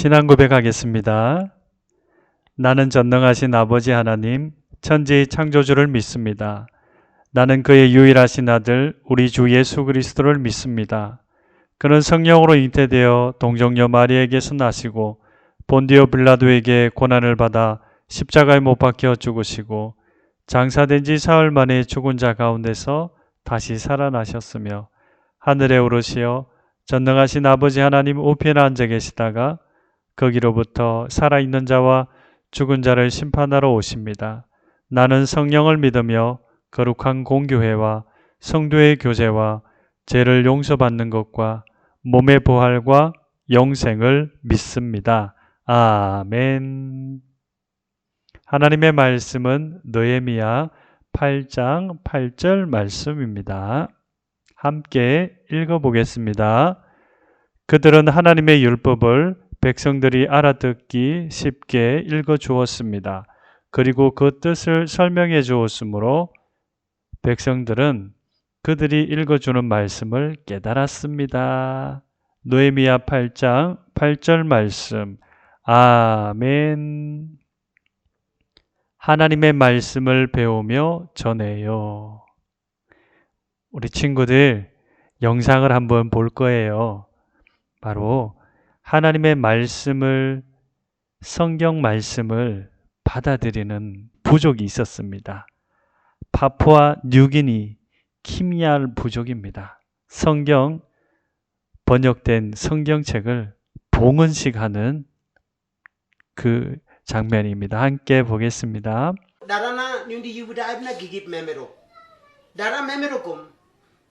신앙 고백하겠습니다. 나는 전능하신 아버지 하나님, 천지의 창조주를 믿습니다. 나는 그의 유일하신 아들, 우리 주 예수 그리스도를 믿습니다. 그는 성령으로 잉태되어 동정녀 마리에게서 나시고 본디오 빌라도에게 고난을 받아 십자가에 못 박혀 죽으시고 장사된 지 사흘 만에 죽은 자 가운데서 다시 살아나셨으며 하늘에 오르시어 전능하신 아버지 하나님 우편에 앉아 계시다가 거기로부터 살아있는 자와 죽은 자를 심판하러 오십니다. 나는 성령을 믿으며 거룩한 공교회와 성도의 교제와 죄를 용서받는 것과 몸의 부활과 영생을 믿습니다. 아멘. 하나님의 말씀은 느헤미야 8장 8절 말씀입니다. 함께 읽어보겠습니다. 그들은 하나님의 율법을 백성들이 알아듣기 쉽게 읽어주었습니다. 그리고 그 뜻을 설명해 주었으므로 백성들은 그들이 읽어주는 말씀을 깨달았습니다. 느헤미야 8장 8절 말씀. 아멘. 하나님의 말씀을 배우며 전해요. 우리 친구들 영상을 한번 볼 거예요. 바로 하나님의 말씀을, 성경 말씀을 받아들이는 부족이 있었습니다. 파푸아 뉴기니 키미알 부족입니다. 성경 번역된 성경책을 봉헌식 하는 그 장면입니다. 함께 보겠습니다. Darana nyundi yubuda abna gigip memero. Dara memero kum.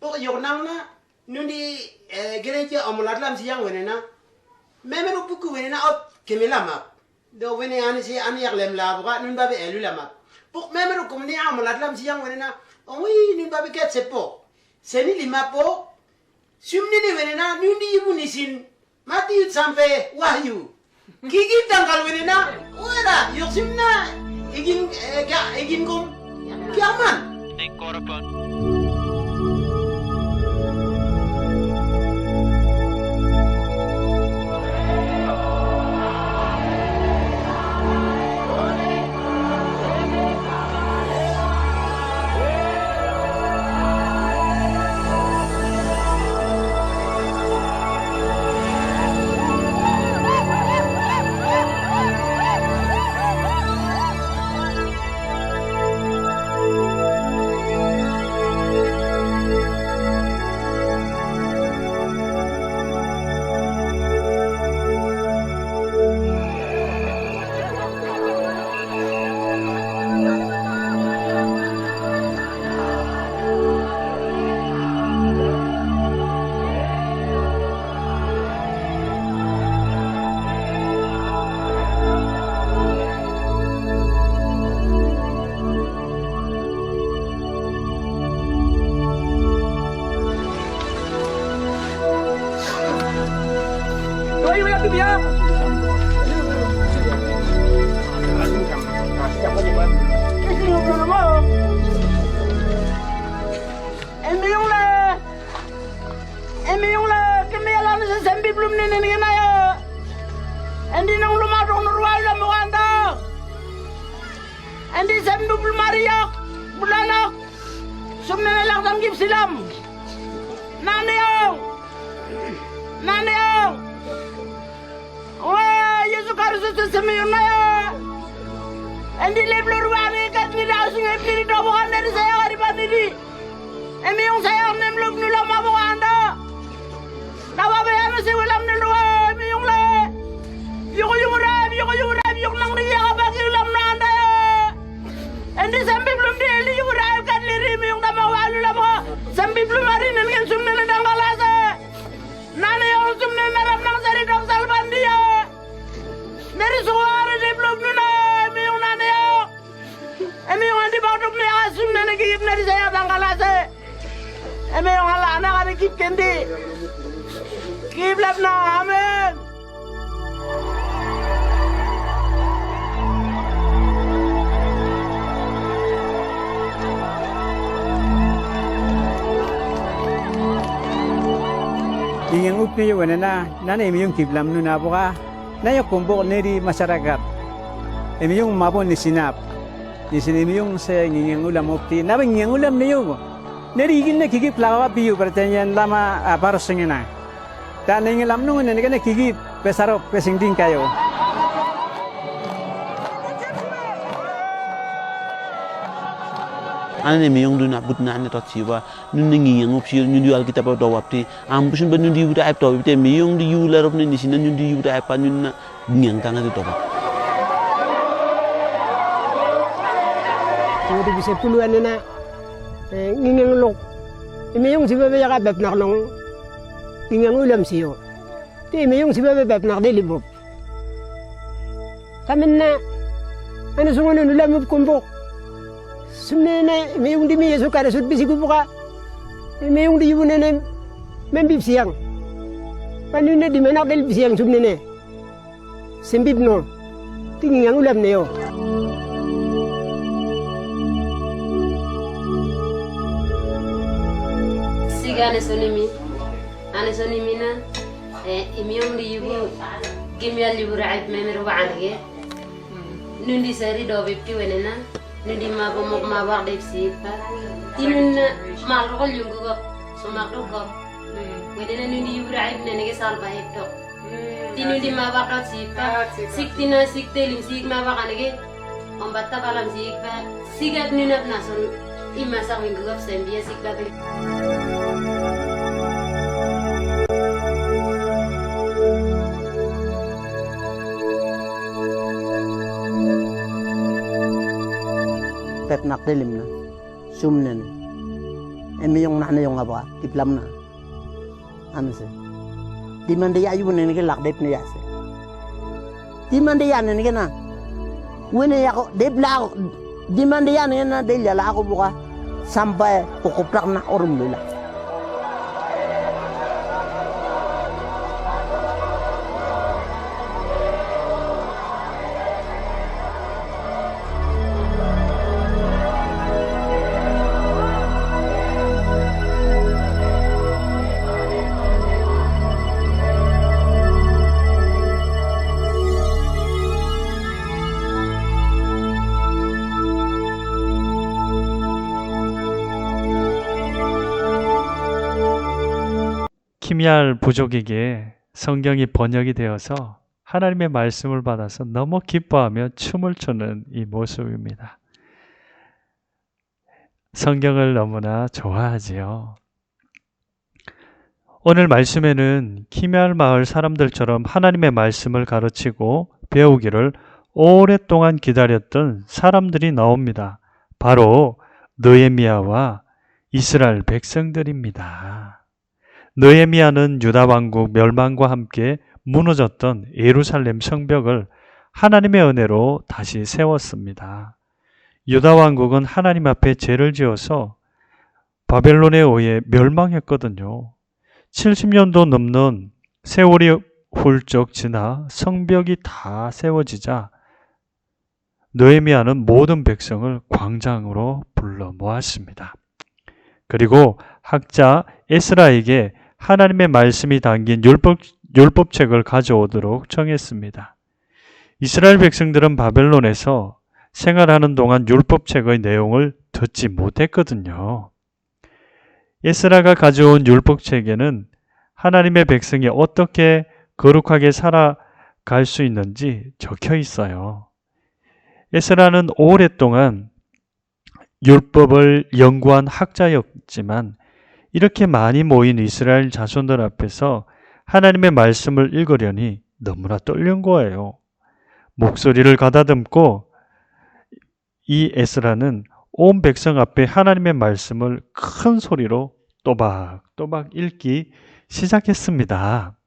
Pok yoknangna nyundi gereja amulatlam siyang wenena. Memero buku wenena out kemilamap. Do wene ani si ani yak lem la buka nun babe elu lamap. Pok memero kum ni amulatlam siyang wenena. Oi nun babe ket sepo. Seni lima po. Sumni ni wenena nyundi yubunisin. Mati yut sampai wahyu. Gigip tanggal wenena. Wera yoksimna. Igin kum. Kiaman. Yang upni wenena nane miyong kiblam nuna boka na kumpul neri masyarakat. Imi yung mapon ni sinap. Di sini imi yung sa nginging ulam opti. Nabang nginging ulam na yung. Neri igin na kikip lawa piyu pertanyaan lama para singina. Dan nginging lam nungun na kena kikip pesarop pesingting kayo. Ane meyong dun abut na ane tot siwa nun ngi yang op siu nun yu alkitab do wapti ambusun ba nun di uda ap to te meyong di yu la rop ni sinan nun di uda ap nun na ngiang kanga to ba Jadi bisa puluhan na nginging lok. Meyong si bebe ka bep nak long nginging ulam siyo. Ti meyong si bebe bep nak delibop. Kamen na ano sungon ulam op kumbok. Sumne meyong di miya suka resut bisi kubuka meyong di yubune ne membib siang panune di menak del siang sumne ne sembib no tinggi yang ulam ne yo siga ane sonimi na imyong di yubu gimyal yubu raib memeru baange nundi sari do bibti wenena nundi mabo mok mabak dep sipa tinun malrol yungu ko sumakdo ko wedena nundi yubraib nene ke sal ba hekto tinundi mabak dot sipa siktina siktelim sik mabak anege ombatta balam sikpa sigat nunap nason imasa wingu ko sembia sikpa be pep nak delim na sumnen emi yung na yung aba tiplam na ano se di man de ayu ne ke lak dep ne ya se di man de ya ne ke na wene ya ko dep la ko di man de ya ne na de la ko buka sampai pokoprak na orum lila 키미알 부족에게 성경이 번역이 되어서 하나님의 말씀을 받아서 너무 기뻐하며 춤을 추는 이 모습입니다. 성경을 너무나 좋아하지요. 오늘 말씀에는 키미알 마을 사람들처럼 하나님의 말씀을 가르치고 배우기를 오랫동안 기다렸던 사람들이 나옵니다. 바로 느헤미야와 이스라엘 백성들입니다. 느헤미야는 유다 왕국 멸망과 함께 무너졌던 예루살렘 성벽을 하나님의 은혜로 다시 세웠습니다. 유다 왕국은 하나님 앞에 죄를 지어서 바벨론에 의해 멸망했거든요. 70년도 넘는 세월이 훌쩍 지나 성벽이 다 세워지자 느헤미야는 모든 백성을 광장으로 불러 모았습니다. 그리고 학자 에스라에게 하나님의 말씀이 담긴 율법책을 가져오도록 청했습니다. 이스라엘 백성들은 바벨론에서 생활하는 동안 율법책의 내용을 듣지 못했거든요. 에스라가 가져온 율법책에는 하나님의 백성이 어떻게 거룩하게 살아갈 수 있는지 적혀 있어요. 에스라는 오랫동안 율법을 연구한 학자였지만 이렇게 많이 모인 이스라엘 자손들 앞에서 하나님의 말씀을 읽으려니 너무나 떨린 거예요. 목소리를 가다듬고 이 에스라는 온 백성 앞에 하나님의 말씀을 큰 소리로 또박또박 읽기 시작했습니다.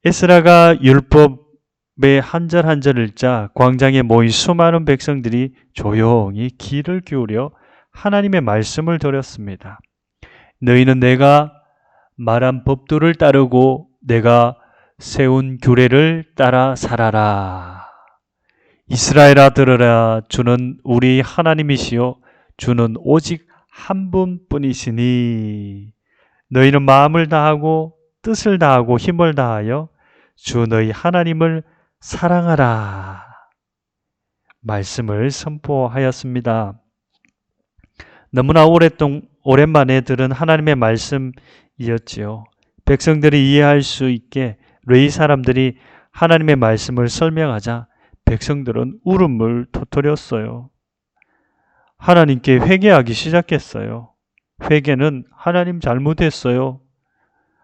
에스라가 율법의 한 절 한 절 읽자 광장에 모인 수많은 백성들이 조용히 귀를 기울여 하나님의 말씀을 들었습니다. 너희는 내가 말한 법도를 따르고 내가 세운 규례를 따라 살아라. 이스라엘아 들으라. 주는 우리 하나님이시요 주는 오직 한 분뿐이시니 너희는 마음을 다하고 뜻을 다하고 힘을 다하여 주 너희 하나님을 사랑하라 말씀을 선포하였습니다. 너무나 오랜만에 들은 하나님의 말씀이었지요. 백성들이 이해할 수 있게 레위 사람들이 하나님의 말씀을 설명하자 백성들은 울음을 터뜨렸어요. 하나님께 회개하기 시작했어요. 회개는 하나님 잘못했어요.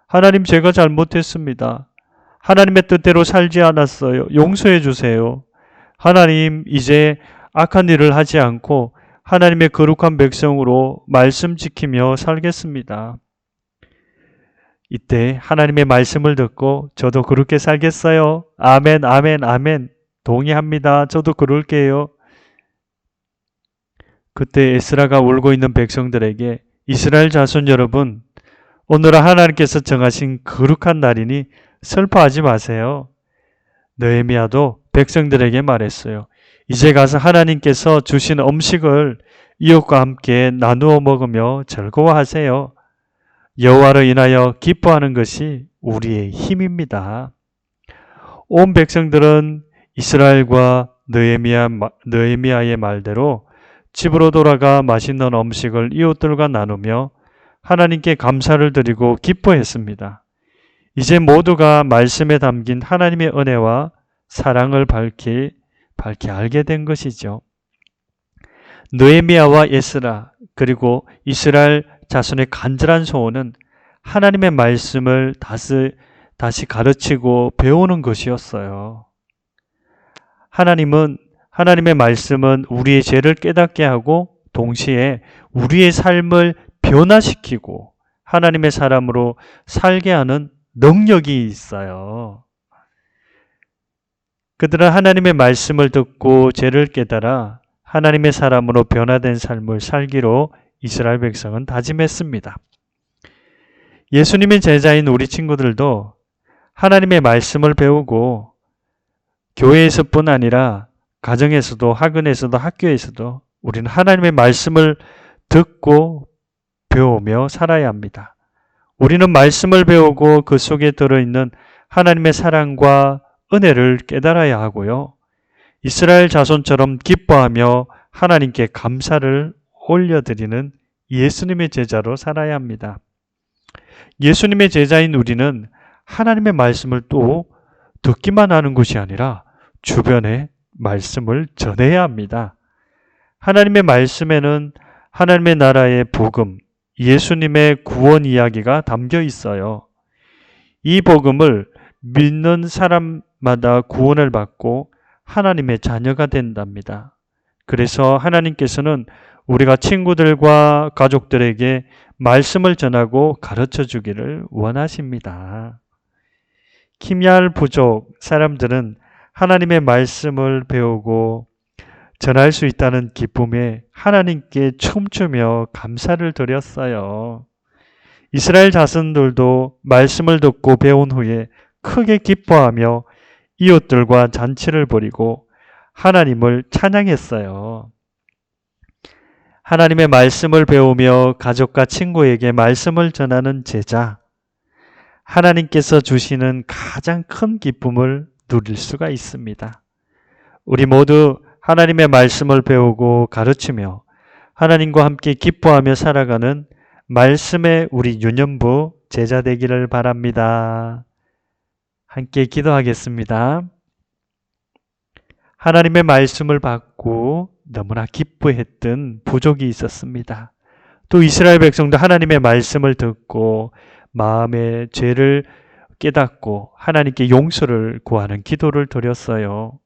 하나님 제가 잘못했습니다. 하나님의 뜻대로 살지 않았어요. 용서해 주세요. 하나님 이제 악한 일을 하지 않고 하나님의 거룩한 백성으로 말씀 지키며 살겠습니다. 이때 하나님의 말씀을 듣고 저도 그렇게 살겠어요. 아멘, 아멘, 아멘. 동의합니다. 저도 그럴게요. 그때 에스라가 울고 있는 백성들에게 이스라엘 자손 여러분, 오늘은 하나님께서 정하신 거룩한 날이니 슬퍼하지 마세요. 느헤미야도 백성들에게 말했어요. 이제 가서 하나님께서 주신 음식을 이웃과 함께 나누어 먹으며 즐거워하세요. 여호와로 인하여 기뻐하는 것이 우리의 힘입니다. 온 백성들은 이스라엘과 느헤미야의 말대로 집으로 돌아가 맛있는 음식을 이웃들과 나누며 하나님께 감사를 드리고 기뻐했습니다. 이제 모두가 말씀에 담긴 하나님의 은혜와 사랑을 밝히 알게 된 것이죠. 느헤미야와 에스라 그리고 이스라엘 자손의 간절한 소원은 하나님의 말씀을 다시 가르치고 배우는 것이었어요. 하나님의 말씀은 우리의 죄를 깨닫게 하고 동시에 우리의 삶을 변화시키고 하나님의 사람으로 살게 하는 능력이 있어요. 그들은 하나님의 말씀을 듣고 죄를 깨달아 하나님의 사람으로 변화된 삶을 살기로 이스라엘 백성은 다짐했습니다. 예수님의 제자인 우리 친구들도 하나님의 말씀을 배우고 교회에서뿐 아니라 가정에서도 학원에서도 학교에서도 우리는 하나님의 말씀을 듣고 배우며 살아야 합니다. 우리는 말씀을 배우고 그 속에 들어있는 하나님의 사랑과 은혜를 깨달아야 하고요. 이스라엘 자손처럼 기뻐하며 하나님께 감사를 올려드리는 예수님의 제자로 살아야 합니다. 예수님의 제자인 우리는 하나님의 말씀을 또 듣기만 하는 것이 아니라 주변에 말씀을 전해야 합니다. 하나님의 말씀에는 하나님의 나라의 복음, 예수님의 구원 이야기가 담겨 있어요. 이 복음을 믿는 사람마다 구원을 받고 하나님의 자녀가 된답니다. 그래서 하나님께서는 우리가 친구들과 가족들에게 말씀을 전하고 가르쳐 주기를 원하십니다. 키미알 부족 사람들은 하나님의 말씀을 배우고 전할 수 있다는 기쁨에 하나님께 춤추며 감사를 드렸어요. 이스라엘 자손들도 말씀을 듣고 배운 후에 크게 기뻐하며 이웃들과 잔치를 벌이고 하나님을 찬양했어요. 하나님의 말씀을 배우며 가족과 친구에게 말씀을 전하는 제자, 하나님께서 주시는 가장 큰 기쁨을 누릴 수가 있습니다. 우리 모두 하나님의 말씀을 배우고 가르치며 하나님과 함께 기뻐하며 살아가는 말씀의 우리 유년부 제자 되기를 바랍니다. 함께 기도하겠습니다. 하나님의 말씀을 받고 너무나 기뻐했던 부족이 있었습니다. 또 이스라엘 백성도 하나님의 말씀을 듣고 마음의 죄를 깨닫고 하나님께 용서를 구하는 기도를 드렸어요.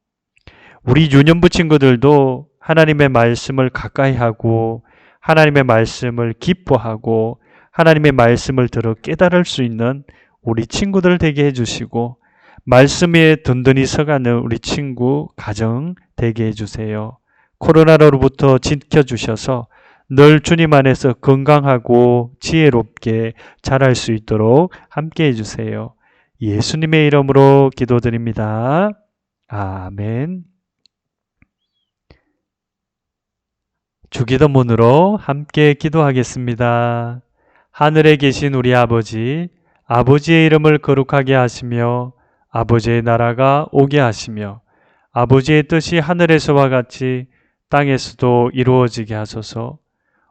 우리 유년부 친구들도 하나님의 말씀을 가까이 하고 하나님의 말씀을 기뻐하고 하나님의 말씀을 들어 깨달을 수 있는 우리 친구들 되게 해주시고 말씀에 든든히 서가는 우리 친구 가정 되게 해주세요. 코로나로부터 지켜주셔서 늘 주님 안에서 건강하고 지혜롭게 자랄 수 있도록 함께 해주세요. 예수님의 이름으로 기도드립니다. 아멘. 주기도문으로 함께 기도하겠습니다. 하늘에 계신 우리 아버지, 아버지의 이름을 거룩하게 하시며 아버지의 나라가 오게 하시며 아버지의 뜻이 하늘에서와 같이 땅에서도 이루어지게 하소서.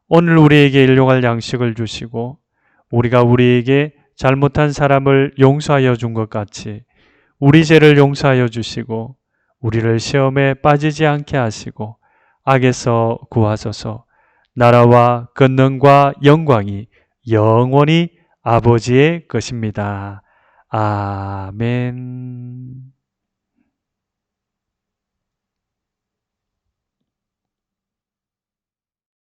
오늘 우리에게 일용할 양식을 주시고 우리가 우리에게 잘못한 사람을 용서하여 준 것 같이 우리 죄를 용서하여 주시고 우리를 시험에 빠지지 않게 하시고 악에서 구하소서. 나라와 권능과 영광이 영원히 아버지의 것입니다. 아멘.